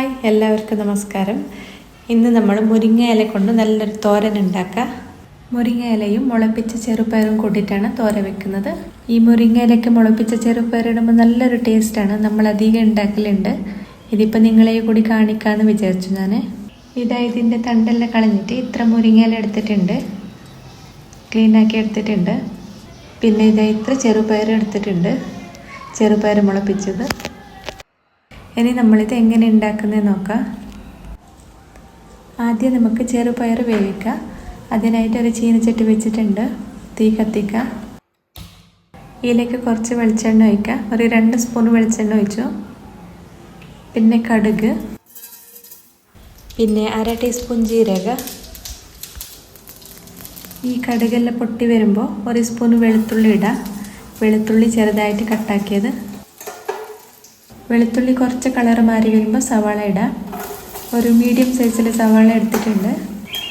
Hi, എല്ലാവർക്കും നമസ്കാരം. ഇന്ന് നമ്മൾ മുരിങ്ങ ഇല കൊണ്ട് നല്ലൊരു തോരൻ ഉണ്ടാക്കുക. മുരിങ്ങ ഇലയും മുളപ്പിച്ച ചെറുപയറും കൂട്ടിയിട്ടാണ് തോരൻ വെക്കുന്നത്. ഈ മുരിങ്ങ ഇലയ്ക്ക് മുളപ്പിച്ച ചെറുപയർ ഇടുമ്പോൾ നല്ലൊരു ടേസ്റ്റാണ്. നമ്മൾ അധികം ഉണ്ടാക്കലുണ്ട്. ഇതിപ്പോൾ നിങ്ങളെ കൂടി കാണിക്കാമെന്ന് വിചാരിച്ചു ഞാൻ. ഇതിൻ്റെ തണ്ടെല്ലാം കളഞ്ഞിട്ട് ഇത്ര മുരിങ്ങ ഇല എടുത്തിട്ടുണ്ട്, ക്ലീനാക്കി എടുത്തിട്ടുണ്ട്. പിന്നെ ഇത്ര ചെറുപയർ എടുത്തിട്ടുണ്ട്, ചെറുപയർ മുളപ്പിച്ചത്. ഇനി നമ്മളിത് എങ്ങനെ ഉണ്ടാക്കുന്നത് നോക്കാം. ആദ്യം നമുക്ക് ചെറുപയർ വേവിക്കാം. അതിനായിട്ട് ഒരു ചീനച്ചട്ടി വെച്ചിട്ടുണ്ട്, തീ കത്തിക്കുക. ഇതിലേക്ക് കുറച്ച് വെളിച്ചെണ്ണ ഒഴിക്കുക. ഒരു 2 സ്പൂൺ വെളിച്ചെണ്ണ ഒഴിച്ചു. പിന്നെ കടുക്, പിന്നെ 1/2 ടീസ്പൂൺ ജീരകം. ഈ കടുകെല്ലാം പൊട്ടി വരുമ്പോൾ 1 സ്പൂൺ വെളുത്തുള്ളി ഇടാം. വെളുത്തുള്ളി ചെറുതായിട്ട് കട്ടാക്കിയത്. വെളുത്തുള്ളി കുറച്ച് കളർ മാറി വരുമ്പോൾ സവാള ഇടാം. ഒരു മീഡിയം സൈസിൽ സവാള എടുത്തിട്ടുണ്ട്,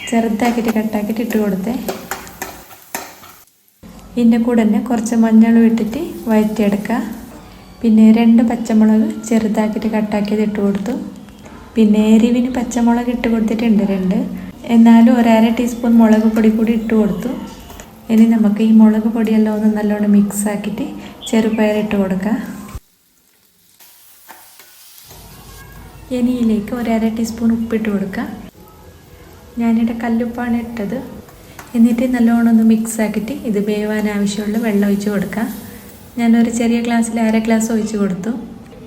ചെറുതാക്കിയിട്ട് കട്ടാക്കിയിട്ട് ഇട്ട് കൊടുത്തേ. ഇതിൻ്റെ കൂടെ തന്നെ കുറച്ച് മഞ്ഞളും ഇട്ടിട്ട് വഴറ്റിയെടുക്കുക. പിന്നെ 2 പച്ചമുളക് ചെറുതാക്കിയിട്ട് കട്ടാക്കിയത് ഇട്ട് കൊടുത്തു. പിന്നെ എരിവിന് പച്ചമുളക് ഇട്ട് കൊടുത്തിട്ടുണ്ട് 2. എന്നാലും 1/2 ടീസ്പൂൺ മുളക് പൊടി കൂടി ഇട്ട് കൊടുത്തു. ഇനി നമുക്ക് ഈ മുളക് പൊടിയെല്ലാം ഒന്ന് നല്ലോണം മിക്സ് ആക്കിയിട്ട് ചെറുപയർ ഇട്ട് കൊടുക്കുക. ഇതിലേക്ക് 1/2 ടീസ്പൂൺ ഉപ്പിട്ട് കൊടുക്കുക. ഞാനിവിടെ കല്ലുപ്പാണ് ഇട്ടത്. എന്നിട്ട് നല്ലോണം ഒന്ന് മിക്സ് ആക്കിയിട്ട് ഇത് വേവാൻ ആവശ്യമുള്ള വെള്ളം ഒഴിച്ച് കൊടുക്കുക. ഞാനൊരു ചെറിയ ഗ്ലാസ്സിൽ 1/2 ഗ്ലാസ് ഒഴിച്ച് കൊടുത്തു.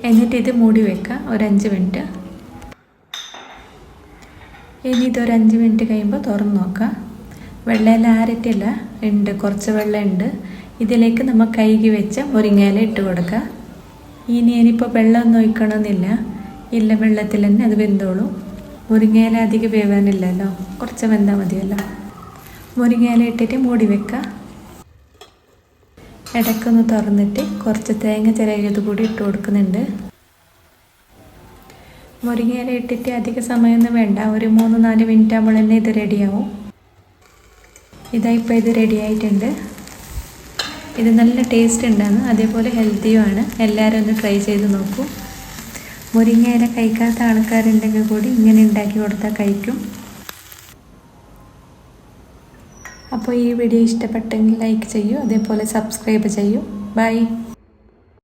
എന്നിട്ട് ഇത് മൂടി വെക്കുക ഒരു 5 മിനിറ്റ്. ഇനി ഇതൊരു 5 മിനിറ്റ് കഴിയുമ്പോൾ തുറന്ന് നോക്കുക. വെള്ളമെല്ലാം ആറിയിട്ടില്ല, ഉണ്ട്, കുറച്ച് വെള്ളം ഉണ്ട്. ഇതിലേക്ക് നമ്മൾ കഴുകി വെച്ച മുരിങ്ങയില ഇട്ട് കൊടുക്കുക. ഇനിയിപ്പോൾ വെള്ളമൊന്നും ഒഴിക്കണമെന്നില്ല, ഇല്ല, വെള്ളത്തിൽ തന്നെ അത് വെന്തോളും. മുരിങ്ങയില അധികം വേവാനില്ലല്ലോ, കുറച്ച് വെന്താൽ മതിയല്ലോ. മുരിങ്ങയില ഇട്ടിട്ട് മൂടി വെക്കുക. ഇടയ്ക്കൊന്ന് തുറന്നിട്ട് കുറച്ച് തേങ്ങ ചിരകിയത് കൂടി ഇട്ട് കൊടുക്കുന്നുണ്ട്. മുരിങ്ങയില ഇട്ടിട്ട് അധിക സമയമൊന്നും വേണ്ട, ഒരു 3-4 മിനിറ്റ് ആകുമ്പോൾ തന്നെ ഇത് റെഡിയാവും. ഇപ്പോൾ ഇത് റെഡി ആയിട്ടുണ്ട്. ഇത് നല്ല ടേസ്റ്റ് ഉണ്ടാകുന്നു, അതേപോലെ ഹെൽത്തിയുമാണ്. എല്ലാവരും ഒന്ന് ട്രൈ ചെയ്ത് നോക്കൂ. മുരിങ്ങയില കഴിക്കാത്ത ആൾക്കാരുണ്ടെങ്കിൽ കൂടി ഇങ്ങനെ ഉണ്ടാക്കി കൊടുത്താൽ കഴിക്കും. അപ്പോൾ ഈ വീഡിയോ ഇഷ്ടപ്പെട്ടെങ്കിൽ ലൈക്ക് ചെയ്യൂ, അതേപോലെ സബ്സ്ക്രൈബ് ചെയ്യൂ. ബൈ.